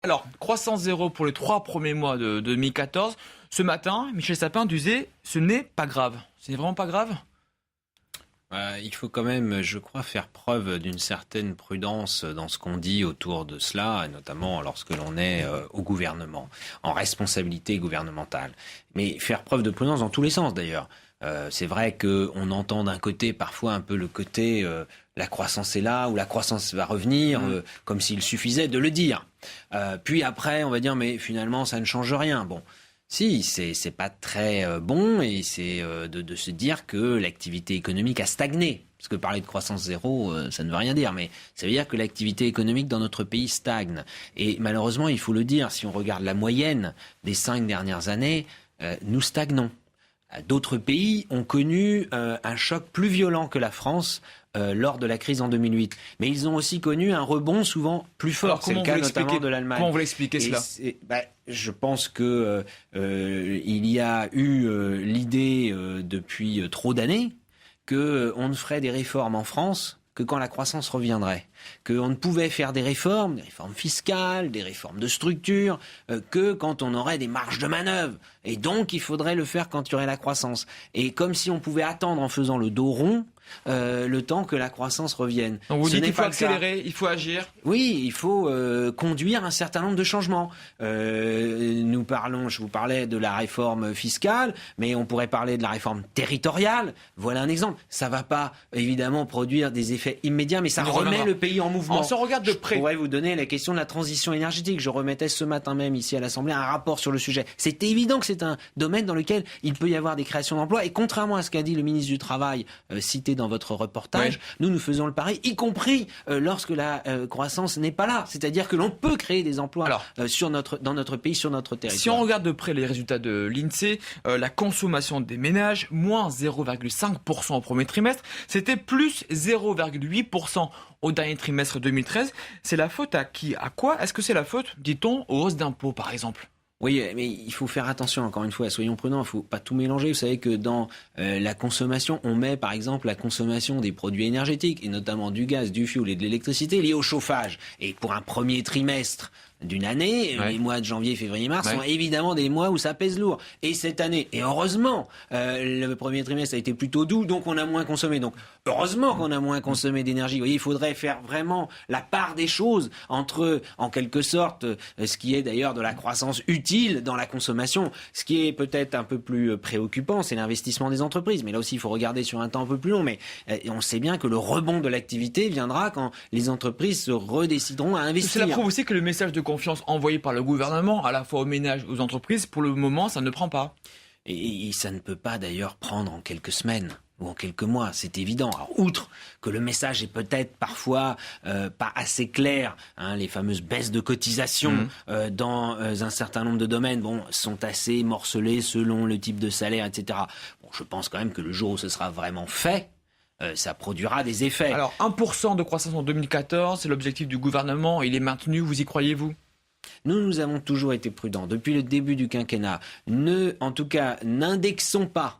Alors, croissance zéro pour les 3 premiers mois de 2014. Ce matin, Michel Sapin disait « ce n'est pas grave ». C'est vraiment pas grave ? Il faut quand même, je crois, faire preuve d'une certaine prudence dans ce qu'on dit autour de cela, notamment lorsque l'on est au gouvernement, en responsabilité gouvernementale. Mais faire preuve de prudence dans tous les sens d'ailleurs. C'est vrai qu'on entend d'un côté parfois un peu le côté la croissance est là ou la croissance va revenir, comme s'il suffisait de le dire. Puis après, on va dire mais finalement ça ne change rien. Bon. Si, c'est pas très bon et c'est de se dire que l'activité économique a stagné. Parce que parler de croissance zéro, ça ne veut rien dire, mais ça veut dire que l'activité économique dans notre pays stagne. Et malheureusement, il faut le dire, si on regarde la moyenne des 5 dernières années, nous stagnons. D'autres pays ont connu un choc plus violent que la France lors de la crise en 2008. Mais ils ont aussi connu un rebond souvent plus fort. Alors, c'est le cas notamment de l'Allemagne. Comment vous l'expliquez cela ? Je pense que il y a eu l'idée depuis trop d'années qu'on ne ferait des réformes en France que quand la croissance reviendrait, qu'on ne pouvait faire des réformes fiscales, des réformes de structure, que quand on aurait des marges de manœuvre. Et donc, il faudrait le faire quand il y aurait la croissance. Et comme si on pouvait attendre en faisant le dos rond, le temps que la croissance revienne. Donc vous dites qu'il faut accélérer, il faut agir. Oui, il faut conduire un certain nombre de changements. Je vous parlais de la réforme fiscale, mais on pourrait parler de la réforme territoriale. Voilà un exemple. Ça ne va pas évidemment produire des effets immédiats, mais ça remet le pays en mouvement. On se regarde de près. Je pourrais vous donner la question de la transition énergétique. Je remettais ce matin même ici à l'Assemblée un rapport sur le sujet. C'est évident que c'est un domaine dans lequel il peut y avoir des créations d'emplois. Et contrairement à ce qu'a dit le ministre du Travail, cité dans votre reportage, nous faisons le pari, y compris lorsque la croissance n'est pas là. C'est-à-dire que l'on peut créer des emplois dans notre pays, sur notre territoire. Si on regarde de près les résultats de l'INSEE, la consommation des ménages, moins 0,5% au premier trimestre, c'était plus 0,8% au dernier trimestre 2013. C'est la faute à qui ? À quoi ? Est-ce que c'est la faute, dit-on, aux hausses d'impôts, par exemple ? Oui, mais il faut faire attention, encore une fois, soyons prudents, il ne faut pas tout mélanger. Vous savez que dans la consommation, on met par exemple la consommation des produits énergétiques, et notamment du gaz, du fioul et de l'électricité liés au chauffage. Et pour un premier trimestre d'une année, les mois de janvier, février, mars sont évidemment des mois où ça pèse lourd. Et cette année, et heureusement, le premier trimestre a été plutôt doux, donc on a moins consommé. Donc heureusement qu'on a moins consommé d'énergie. Vous voyez, il faudrait faire vraiment la part des choses entre, en quelque sorte, ce qui est d'ailleurs de la croissance utile dans la consommation. Ce qui est peut-être un peu plus préoccupant, c'est l'investissement des entreprises. Mais là aussi, il faut regarder sur un temps un peu plus long. Mais on sait bien que le rebond de l'activité viendra quand les entreprises se redécideront à investir. Cela prouve aussi que le message de confiance envoyé par le gouvernement, à la fois aux ménages et aux entreprises, pour le moment, ça ne prend pas. Et ça ne peut pas d'ailleurs prendre en quelques semaines ou en quelques mois, c'est évident. Alors, outre que le message est peut-être parfois pas assez clair, les fameuses baisses de cotisation dans un certain nombre de domaines sont assez morcelées selon le type de salaire, etc. Bon, je pense quand même que le jour où ce sera vraiment fait, ça produira des effets. Alors, 1% de croissance en 2014, c'est l'objectif du gouvernement, il est maintenu, vous y croyez-vous ? Nous avons toujours été prudents. Depuis le début du quinquennat, n'indexons pas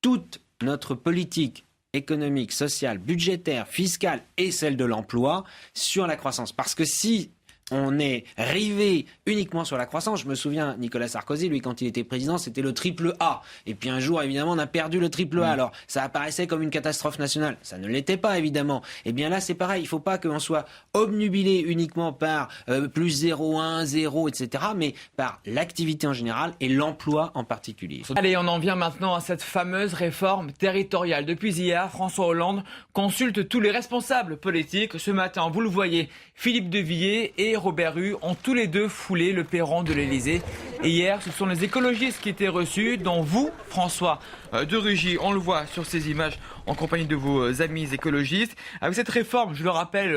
toute notre politique économique, sociale, budgétaire, fiscale et celle de l'emploi sur la croissance. Parce que si on est rivé uniquement sur la croissance, je me souviens, Nicolas Sarkozy, lui, quand il était président, c'était le triple A. Et puis un jour, évidemment, on a perdu le triple A. Alors, ça apparaissait comme une catastrophe nationale. Ça ne l'était pas, évidemment. Et bien là, c'est pareil. Il ne faut pas qu'on soit obnubilé uniquement par plus 0,1, 0, etc., mais par l'activité en général et l'emploi en particulier. Allez, on en vient maintenant à cette fameuse réforme territoriale. Depuis hier, François Hollande consulte tous les responsables politiques. Ce matin, vous le voyez, Philippe de Villiers et Robert Rue ont tous les deux foulé le perron de l'Élysée. Et hier, ce sont les écologistes qui étaient reçus, dont vous, François de Rugy. On le voit sur ces images en compagnie de vos amis écologistes. Avec cette réforme, je le rappelle,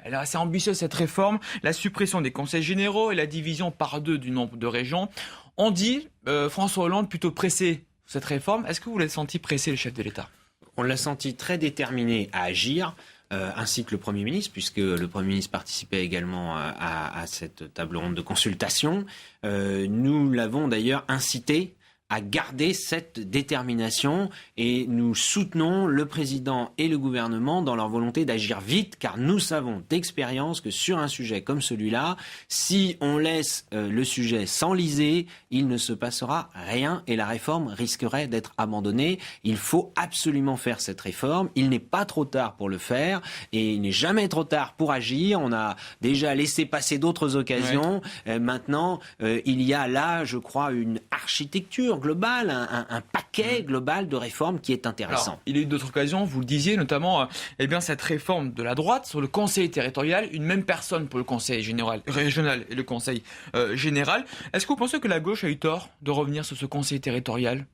elle est assez ambitieuse cette réforme, la suppression des conseils généraux et la division par 2 du nombre de régions. On dit François Hollande plutôt pressé cette réforme. Est-ce que vous l'avez senti pressé, le chef de l'État ? On l'a senti très déterminé à agir. Ainsi que le Premier ministre, puisque le Premier ministre participait également à cette table ronde de consultation. Nous l'avons d'ailleurs incité à garder cette détermination et nous soutenons le président et le gouvernement dans leur volonté d'agir vite, car nous savons d'expérience que sur un sujet comme celui-là, si on laisse le sujet s'enliser, il ne se passera rien et la réforme risquerait d'être abandonnée. Il faut absolument faire cette réforme. Il n'est pas trop tard pour le faire et il n'est jamais trop tard pour agir. On a déjà laissé passer d'autres occasions. Ouais. Maintenant, il y a là, je crois, une architecture globale, un paquet global de réformes qui est intéressant. Alors, il y a eu d'autres occasions, vous le disiez, notamment cette réforme de la droite sur le conseil territorial, une même personne pour le conseil régional et le conseil général. Est-ce que vous pensez que la gauche a eu tort de revenir sur ce conseil territorial ?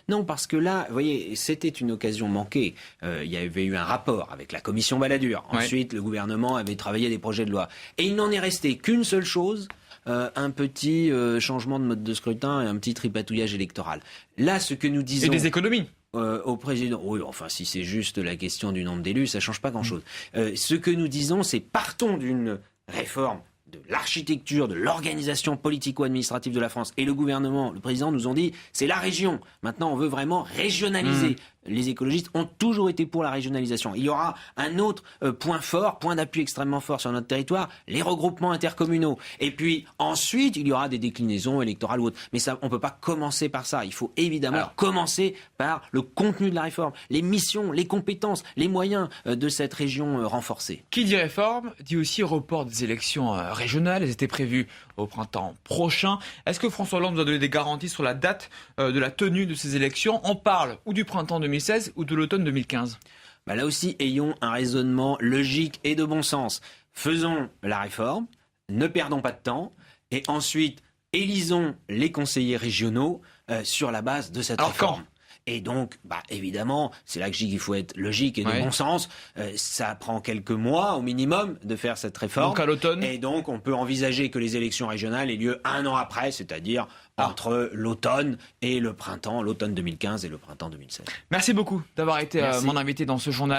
Non, parce que là, vous voyez, c'était une occasion manquée. Il y avait eu un rapport avec la commission Balladur. Ensuite, le gouvernement avait travaillé des projets de loi. Et il n'en est resté qu'une seule chose, un petit changement de mode de scrutin et un petit tripatouillage électoral. Là, ce que nous disons... Et des économies au président, oui, enfin, si c'est juste la question du nombre d'élus, ça change pas grand-chose. Ce que nous disons, c'est partons d'une réforme de l'architecture, de l'organisation politico-administrative de la France. Et le gouvernement, le président nous ont dit, c'est la région. Maintenant, on veut vraiment régionaliser. Les écologistes ont toujours été pour la régionalisation. Il y aura un autre point d'appui extrêmement fort sur notre territoire, les regroupements intercommunaux. Et puis ensuite, il y aura des déclinaisons électorales ou autres. Mais ça, on ne peut pas commencer par ça. Il faut évidemment commencer par le contenu de la réforme, les missions, les compétences, les moyens de cette région renforcée. Qui dit réforme dit aussi report des élections régionales. Elles étaient prévues au printemps prochain. Est-ce que François Hollande nous a donné des garanties sur la date de la tenue de ces élections ? On parle ou du printemps 2016 ou de l'automne 2015 ? Là aussi, ayons un raisonnement logique et de bon sens. Faisons la réforme, ne perdons pas de temps, et ensuite, élisons les conseillers régionaux sur la base de cette réforme. Et donc, évidemment, c'est là que je dis qu'il faut être logique et de bon sens. Ça prend quelques mois au minimum de faire cette réforme. Donc à l'automne. Et donc, on peut envisager que les élections régionales aient lieu un an après, c'est-à-dire entre l'automne et le printemps, l'automne 2015 et le printemps 2016. Merci beaucoup d'avoir été mon invité dans ce journal.